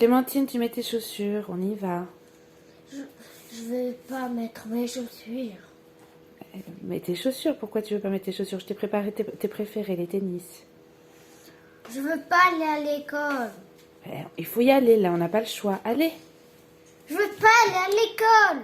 Clémentine, tu mets tes chaussures, on y va. Je vais pas mettre mes chaussures. Mets tes chaussures, pourquoi tu veux pas mettre tes chaussures? Je t'ai préparé tes préférés, les tennis. Je veux pas aller à l'école. Il faut y aller, là, on n'a pas le choix. Allez. Je veux pas aller à l'école.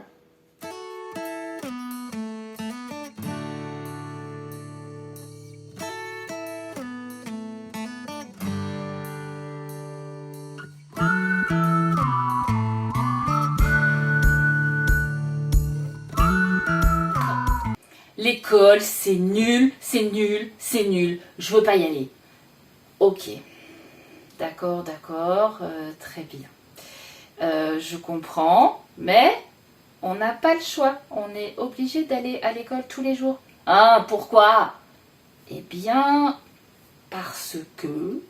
L'école, c'est nul, c'est nul, c'est nul. Je veux pas y aller. Ok. D'accord, d'accord, très bien. Je comprends, mais on n'a pas le choix. On est obligé d'aller à l'école tous les jours. Ah, pourquoi? Eh bien, parce que...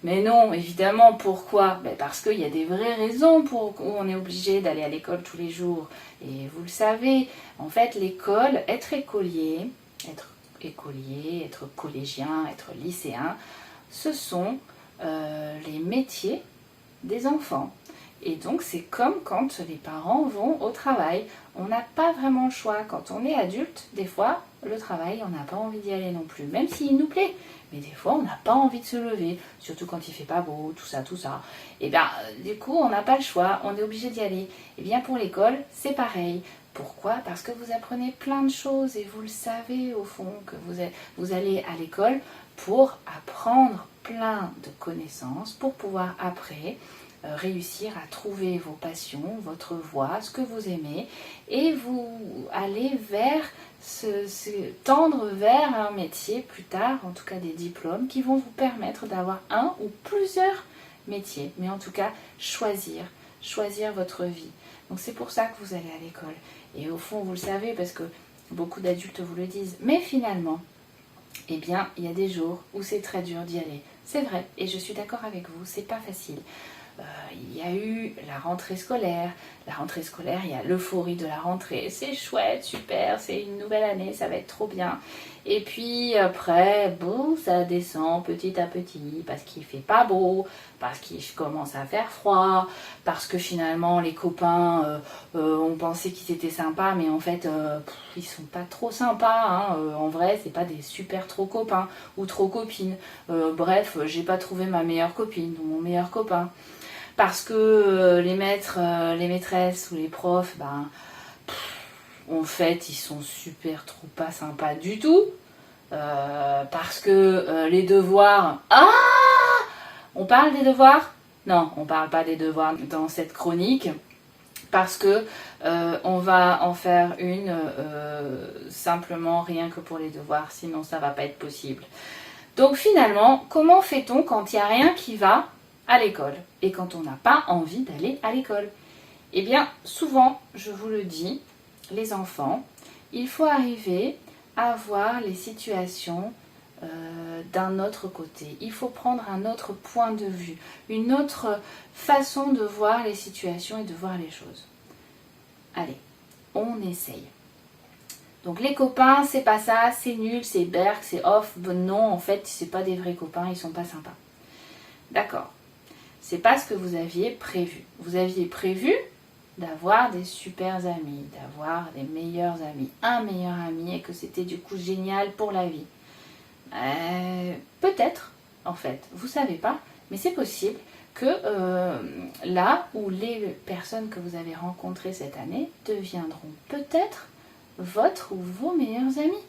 Mais non, évidemment, pourquoi? Parce qu'il y a des vraies raisons pour qu'on est obligé d'aller à l'école tous les jours. Et vous le savez, en fait, l'école, être écolier, être collégien, être lycéen, ce sont les métiers des enfants. Et donc, c'est comme quand les parents vont au travail. On n'a pas vraiment le choix. Quand on est adulte, des fois, le travail, on n'a pas envie d'y aller non plus, même s'il nous plaît. Mais des fois, on n'a pas envie de se lever, surtout quand il fait pas beau, tout ça, tout ça. Et bien, du coup, on n'a pas le choix, on est obligé d'y aller. Et bien, pour l'école, c'est pareil. Pourquoi? Parce que vous apprenez plein de choses et vous le savez au fond que vous allez à l'école pour apprendre plein de connaissances, pour pouvoir après réussir à trouver vos passions, votre voie, ce que vous aimez, et vous allez vers tendre vers un métier plus tard, en tout cas des diplômes qui vont vous permettre d'avoir un ou plusieurs métiers, mais en tout cas choisir votre vie. Donc c'est pour ça que vous allez à l'école. Et au fond, vous le savez parce que beaucoup d'adultes vous le disent, mais finalement, eh bien, il y a des jours où c'est très dur d'y aller. C'est vrai, et je suis d'accord avec vous, c'est pas facile. Il y a eu la rentrée scolaire. La rentrée scolaire, il y a l'euphorie de la rentrée. C'est chouette, super, c'est une nouvelle année, ça va être trop bien. Et puis après, bon, ça descend petit à petit parce qu'il fait pas beau, parce qu'il commence à faire froid, parce que finalement les copains, on pensait qu'ils étaient sympas, mais en fait, ils sont pas trop sympas. Hein. En vrai, c'est pas des super trop copains ou trop copines. Bref, j'ai pas trouvé ma meilleure copine ou mon meilleur copain. Parce que les maîtres, les maîtresses ou les profs, en fait, ils sont super trop pas sympas du tout. Parce que les devoirs... Ah! On parle des devoirs? Non, on parle pas des devoirs dans cette chronique. Parce que on va en faire une simplement rien que pour les devoirs, sinon ça va pas être possible. Donc finalement, comment fait-on quand il n'y a rien qui va à l'école et quand on n'a pas envie d'aller à l'école? Eh bien, souvent, je vous le dis, les enfants, il faut arriver à voir les situations d'un autre côté. Il faut prendre un autre point de vue, une autre façon de voir les situations et de voir les choses. Allez, on essaye. Donc les copains, c'est pas ça, c'est nul, c'est berk, c'est off. Non, en fait, c'est pas des vrais copains, ils sont pas sympas. D'accord. C'est pas ce que vous aviez prévu. Vous aviez prévu d'avoir des super amis, d'avoir des meilleurs amis, un meilleur ami, et que c'était du coup génial pour la vie. Peut-être, en fait, vous savez pas, mais c'est possible que là où les personnes que vous avez rencontrées cette année deviendront peut-être votre ou vos meilleurs amis.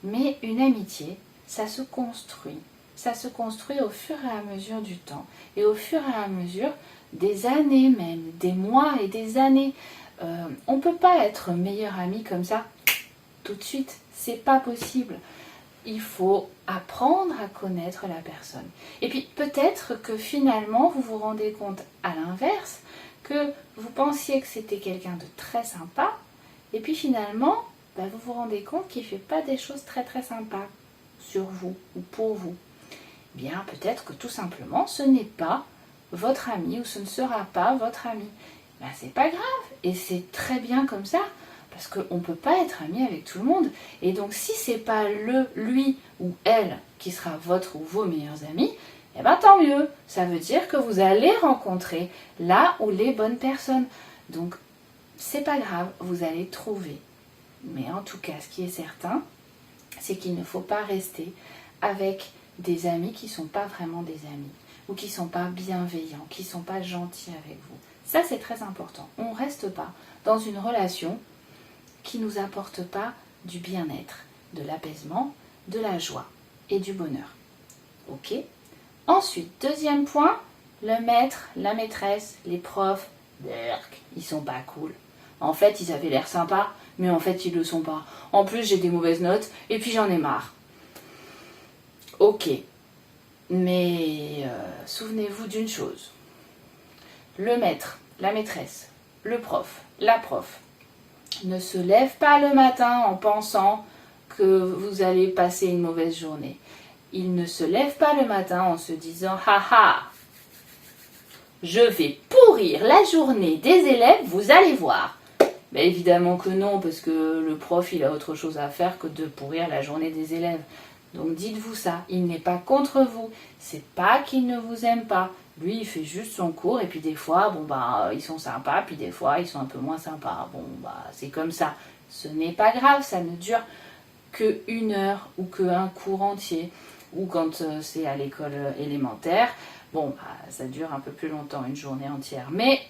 Mais une amitié, ça se construit. Ça se construit au fur et à mesure du temps et au fur et à mesure des années même, des mois et des années. On ne peut pas être meilleur ami comme ça tout de suite. C'est pas possible. Il faut apprendre à connaître la personne. Et puis peut-être que finalement vous vous rendez compte à l'inverse que vous pensiez que c'était quelqu'un de très sympa et puis finalement vous vous rendez compte qu'il ne fait pas des choses très très sympas sur vous ou pour vous. Bien peut-être que tout simplement ce n'est pas votre ami ou ce ne sera pas votre ami. C'est pas grave et c'est très bien comme ça. Parce qu'on ne peut pas être ami avec tout le monde. Et donc si c'est pas lui ou elle qui sera votre ou vos meilleurs amis, eh bien tant mieux. Ça veut dire que vous allez rencontrer là où les bonnes personnes. Donc, c'est pas grave, vous allez trouver. Mais en tout cas, ce qui est certain, c'est qu'il ne faut pas rester avec des amis qui ne sont pas vraiment des amis, ou qui ne sont pas bienveillants, qui ne sont pas gentils avec vous. Ça, c'est très important. On ne reste pas dans une relation qui ne nous apporte pas du bien-être, de l'apaisement, de la joie et du bonheur. Ok ? Ensuite, deuxième point, le maître, la maîtresse, les profs, ils sont pas cool. En fait, ils avaient l'air sympas, mais en fait, ils le sont pas. En plus, j'ai des mauvaises notes, et puis j'en ai marre. Ok, mais souvenez-vous d'une chose. Le maître, la maîtresse, le prof, la prof, ne se lève pas le matin en pensant que vous allez passer une mauvaise journée. Il ne se lève pas le matin en se disant « Haha, je vais pourrir la journée des élèves, vous allez voir !» Ben évidemment que non, parce que le prof, il a autre chose à faire que de pourrir la journée des élèves. Donc dites-vous ça, il n'est pas contre vous, c'est pas qu'il ne vous aime pas. Lui, il fait juste son cours, et puis des fois, bon bah, ils sont sympas, puis des fois, ils sont un peu moins sympas. Bon bah, c'est comme ça. Ce n'est pas grave, ça ne dure que 1 heure ou qu'un cours entier. Ou quand c'est à l'école élémentaire, bon, bah, ça dure un peu plus longtemps, une journée entière. Mais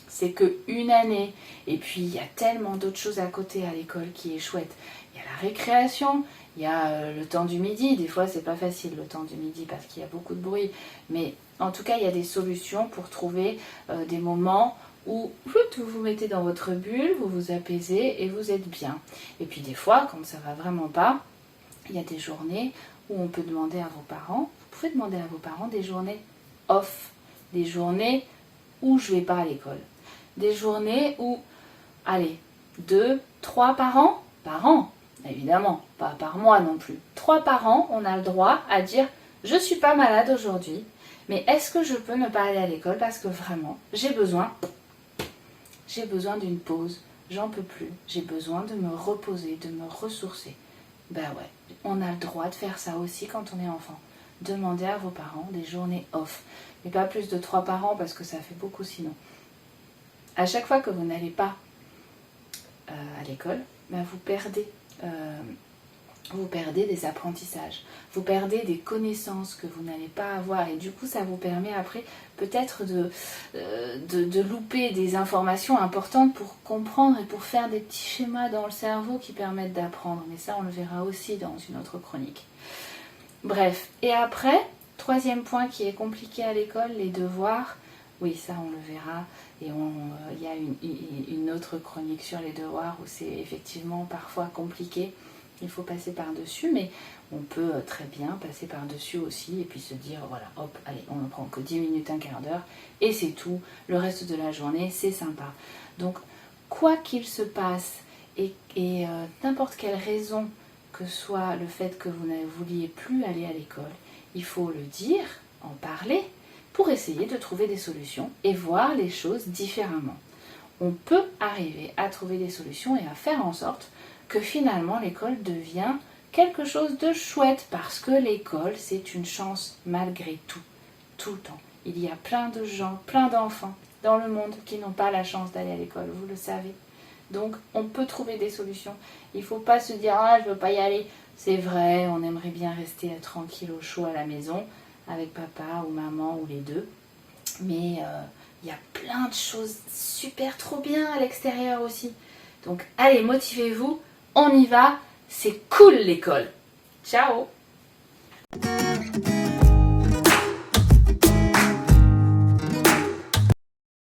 c'est que 1 année. Et puis, il y a tellement d'autres choses à côté à l'école qui est chouette. Il y a la récréation, il y a le temps du midi. Des fois, c'est pas facile le temps du midi parce qu'il y a beaucoup de bruit. Mais en tout cas, il y a des solutions pour trouver des moments où vous vous mettez dans votre bulle, vous vous apaisez et vous êtes bien. Et puis des fois, quand ça va vraiment pas, il y a des journées où on peut demander à vos parents, vous pouvez demander à vos parents des journées off, des journées où je vais pas à l'école, des journées où, allez, 2, 3 par an, évidemment, pas par mois non plus. 3 par an, on a le droit à dire je suis pas malade aujourd'hui, mais est-ce que je peux ne pas aller à l'école parce que vraiment, j'ai besoin d'une pause, j'en peux plus, j'ai besoin de me reposer, de me ressourcer. Ben ouais, on a le droit de faire ça aussi quand on est enfant. Demandez à vos parents des journées off. Mais pas plus de 3 par an parce que ça fait beaucoup sinon. À chaque fois que vous n'allez pas à l'école, ben vous perdez des apprentissages. Vous perdez des connaissances que vous n'allez pas avoir. Et du coup, ça vous permet après peut-être de louper des informations importantes pour comprendre et pour faire des petits schémas dans le cerveau qui permettent d'apprendre. Mais ça, on le verra aussi dans une autre chronique. Bref, et après, 3e point qui est compliqué à l'école, les devoirs. Oui, ça, on le verra. Et il y a une autre chronique sur les devoirs où c'est effectivement parfois compliqué. Il faut passer par-dessus, mais on peut très bien passer par-dessus aussi et puis se dire, voilà, hop, allez, on ne prend que 10 minutes, un quart d'heure, et c'est tout. Le reste de la journée, c'est sympa. Donc, quoi qu'il se passe, et n'importe quelle raison que soit le fait que vous ne vouliez plus aller à l'école, il faut le dire, en parler, pour essayer de trouver des solutions et voir les choses différemment. On peut arriver à trouver des solutions et à faire en sorte que finalement l'école devient quelque chose de chouette parce que l'école c'est une chance malgré tout, tout le temps. Il y a plein de gens, plein d'enfants dans le monde qui n'ont pas la chance d'aller à l'école, vous le savez. Donc on peut trouver des solutions. Il ne faut pas se dire « Ah, je ne veux pas y aller ». C'est vrai, on aimerait bien rester tranquille au chaud à la maison avec papa ou maman ou les deux. Mais il y a plein de choses super trop bien à l'extérieur aussi. Donc allez, motivez-vous. On y va, c'est cool l'école. Ciao!